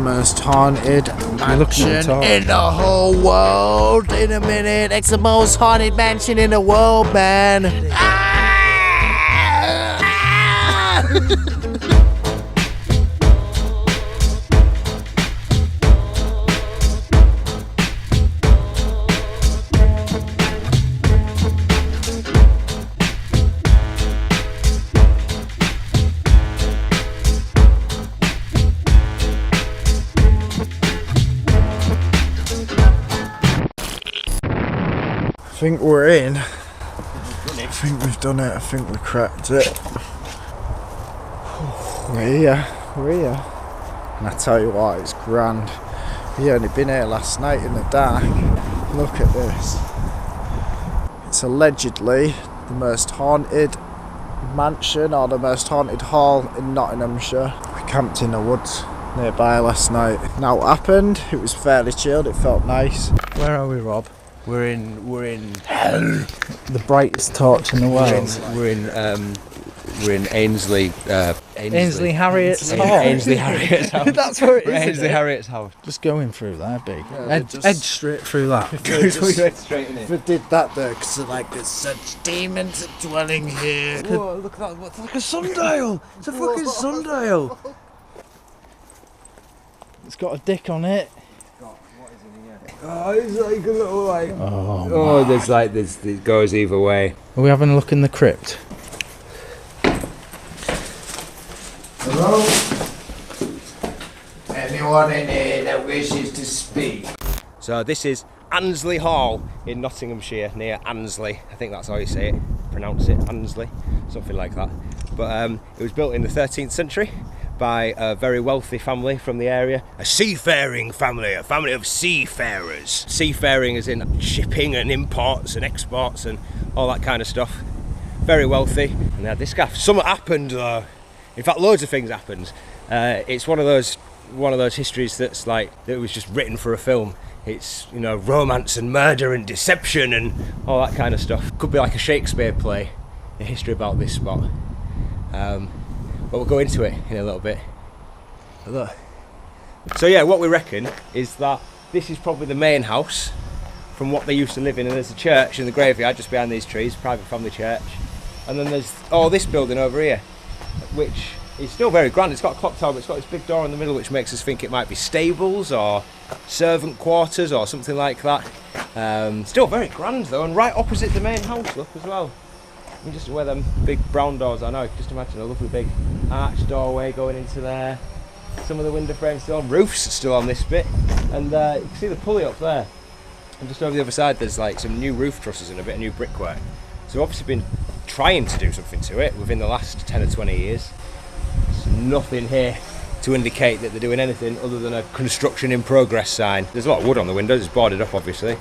most haunted mansion in the whole world. In a minute, it's the most haunted mansion in the world, man. I think we're in. I think we've done it. I think we cracked it. We're here. And I tell you what, it's grand. We only been here last night in the dark. Look at this. It's allegedly the most haunted mansion or the most haunted hall in Nottinghamshire. We camped in the woods nearby last night. Now what happened? It was fairly chilled. It felt nice. Where are we, Rob? We're in hell. The brightest torch in the world. We're in Ainsley. Ainsley Harriet's house. Ainsley Harriet's house. That's where it is. Ainsley Harriet's house. Just going through there, big. Yeah, Edge straight through that. Straight in it. If it did that though, because like there's such demons dwelling here. Whoa, look at that! It's like a sundial. It's a fucking sundial. It's got a dick on it. Oh, it's like a little like. Oh, there's like this. It goes either way. Are we having a look in the crypt? Hello? Anyone in here that wishes to speak? So this is Annesley Hall in Nottinghamshire, near Annesley. I think that's how you say it. Pronounce it, Annesley, something like that. But it was built in the 13th century by a very wealthy family from the area. A seafaring family, a family of seafarers. Seafaring is in shipping and imports and exports and all that kind of stuff. Very wealthy. And they had this gaff. Something happened though. In fact, loads of things happened. It's one of those histories that's like, that was just written for a film. It's, you know, romance and murder and deception and all that kind of stuff. Could be like a Shakespeare play, a history about this spot. But we'll go into it in a little bit. Look. So yeah, what we reckon is that this is probably the main house from what they used to live in, and there's a church in the graveyard just behind these trees, private family church. And then there's this building over here, which is still very grand. It's got a clock tower, but it's got this big door in the middle which makes us think it might be stables or servant quarters or something like that. Still very grand though, and right opposite the main house, look, as well. You just where them big brown doors are now, just imagine a lovely big arched doorway going into there. Some of the window frames still on, roofs still on this bit, and you can see the pulley up there. And just over the other side there's like some new roof trusses and a bit of new brickwork. So we've obviously been trying to do something to it within the last 10 or 20 years. There's nothing here to indicate that they're doing anything other than a construction in progress sign. There's a lot of wood on the windows, it's boarded up obviously,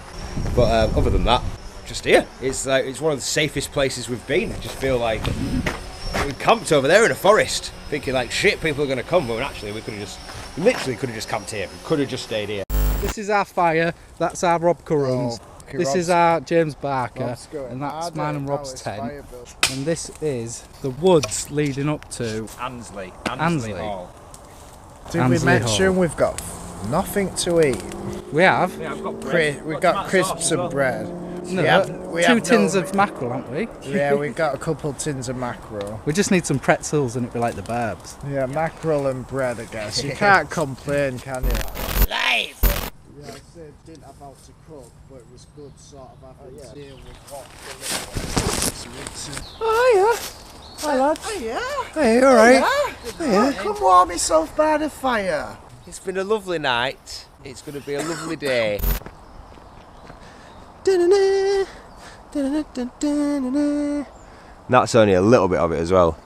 but other than that, just here. It's one of the safest places we've been. I just feel like we camped over there in a forest, thinking like shit, people are going to come, but actually we literally could have just camped here. We could have just stayed here. This is our fire. That's our Rob Currans. Okay, this is our James Barker, and that's mine and Rob's tent. And this is the woods leading up to Annesley Hall. Did we mention we've got nothing to eat? We have. Yeah, I've got bread. We've got crisps and bread. No, we have 2 tins of mackerel, haven't we? Yeah, we've got a couple tins of mackerel. We just need some pretzels and it'd be like the Barbs. Yeah, mackerel and bread, I guess. You can't complain, can you? Life! Yeah, I said didn't have how to cook, but it was good sort of having to deal with what the little... Oh yeah. Hi lads. Oh yeah. Hey, alright. Oh, yeah. Come warm yourself by the fire. It's been a lovely night. It's going to be a lovely day. That's only a little bit of it as well.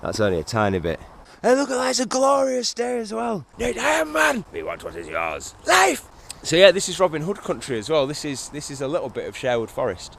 That's only a tiny bit. Hey, look at that, it's a glorious day as well. Need Iron Man. We want what is yours. Life. So yeah, this is Robin Hood country as well. This is a little bit of Sherwood Forest.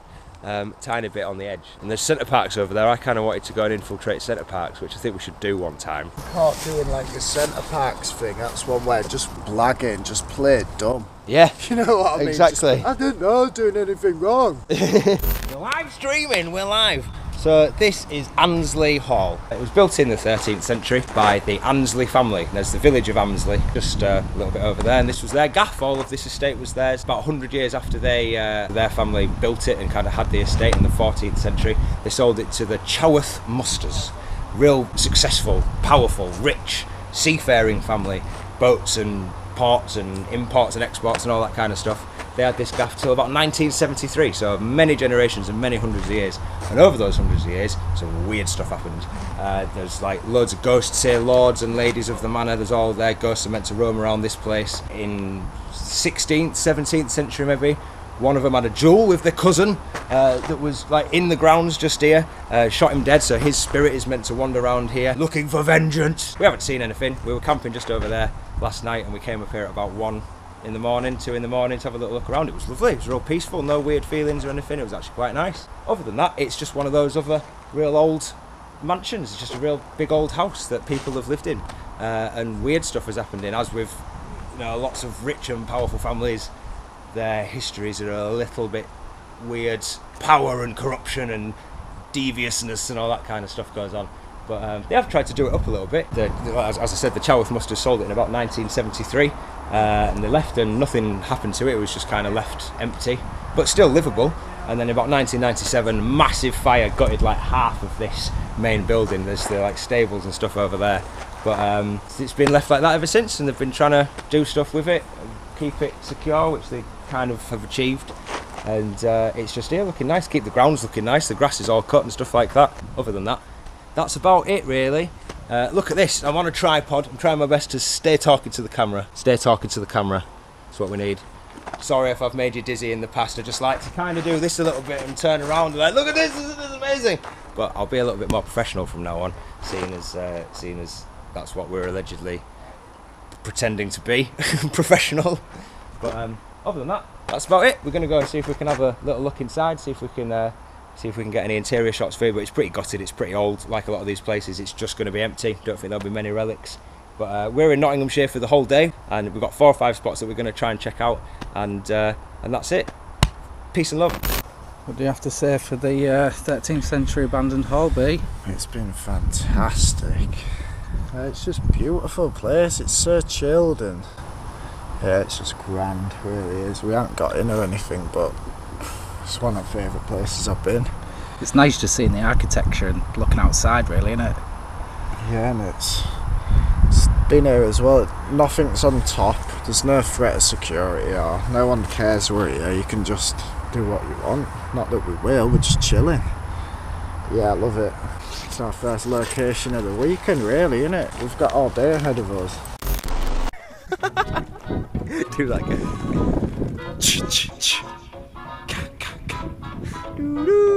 Tiny bit on the edge. And there's centre parks over there. I kind of wanted to go and infiltrate centre parks, which I think we should do one time. Caught doing like the centre parks thing. That's one where just blagging, just play dumb. Yeah. You know what I mean? Exactly. I didn't know I was doing anything wrong. We're live streaming, we're live. So this is Annesley Hall. It was built in the 13th century by the Annesley family. There's the village of Annesley, just a little bit over there, and this was their gaff. All of this estate was theirs. About 100 years after their family built it and kind of had the estate in the 14th century, they sold it to the Chaworth Musters. Real successful, powerful, rich, seafaring family. Boats and ports and imports and exports and all that kind of stuff. They had this gaff till about 1973, so many generations and many hundreds of years. And over those hundreds of years, some weird stuff happened. There's like loads of ghosts here, lords and ladies of the manor. There's all their ghosts are meant to roam around this place. In 16th, 17th century maybe, one of them had a duel with their cousin that was like in the grounds just here. Shot him dead, so his spirit is meant to wander around here looking for vengeance. We haven't seen anything. We were camping just over there last night and we came up here at about 1 in the morning, 2 in the morning to have a little look around. It was lovely, it was real peaceful, no weird feelings or anything. It was actually quite nice. Other than that, it's just one of those other real old mansions. It's just a real big old house that people have lived in, and weird stuff has happened in. As with, you know, lots of rich and powerful families, their histories are a little bit weird. Power and corruption and deviousness and all that kind of stuff goes on. But they have tried to do it up a little bit. As I said, the Chaworth Musters sold it in about 1973, and they left and nothing happened to it. It was just kind of left empty, but still livable. And then about 1997, massive fire gutted like half of this main building. There's the like stables and stuff over there. But it's been left like that ever since, and they've been trying to do stuff with it, keep it secure, which they kind of have achieved. And it's just here looking nice, keep the grounds looking nice, the grass is all cut and stuff like that. Other than that, that's about it really. Look at this, I'm on a tripod, I'm trying my best to stay talking to the camera. Stay talking to the camera, that's what we need. Sorry if I've made you dizzy in the past, I just like to kind of do this a little bit and turn around and like, look at this, this is amazing. But I'll be a little bit more professional from now on, seeing as that's what we're allegedly pretending to be, professional. But other than that, that's about it. We're going to go and see if we can have a little look inside, see if we can get any interior shots for you. But it's pretty gutted, it's pretty old. Like a lot of these places, it's just going to be empty. Don't think there'll be many relics. But we're in Nottinghamshire for the whole day, and we've got 4 or 5 spots that we're going to try and check out, and that's it. Peace and love. What do you have to say for the 13th century abandoned hall, B? It's been fantastic. It's just a beautiful place. It's so chilled and yeah, it's just grand, really is. We haven't got in or anything, but it's one of the favourite places I've been. It's nice just seeing the architecture and looking outside, really, isn't it? Yeah, and it's been here as well. Nothing's on top. There's no threat of security or no one cares where you're. You can just do what you want. Not that we will, we're just chilling. Yeah, I love it. It's our first location of the weekend, really, isn't it? We've got all day ahead of us. Do that again.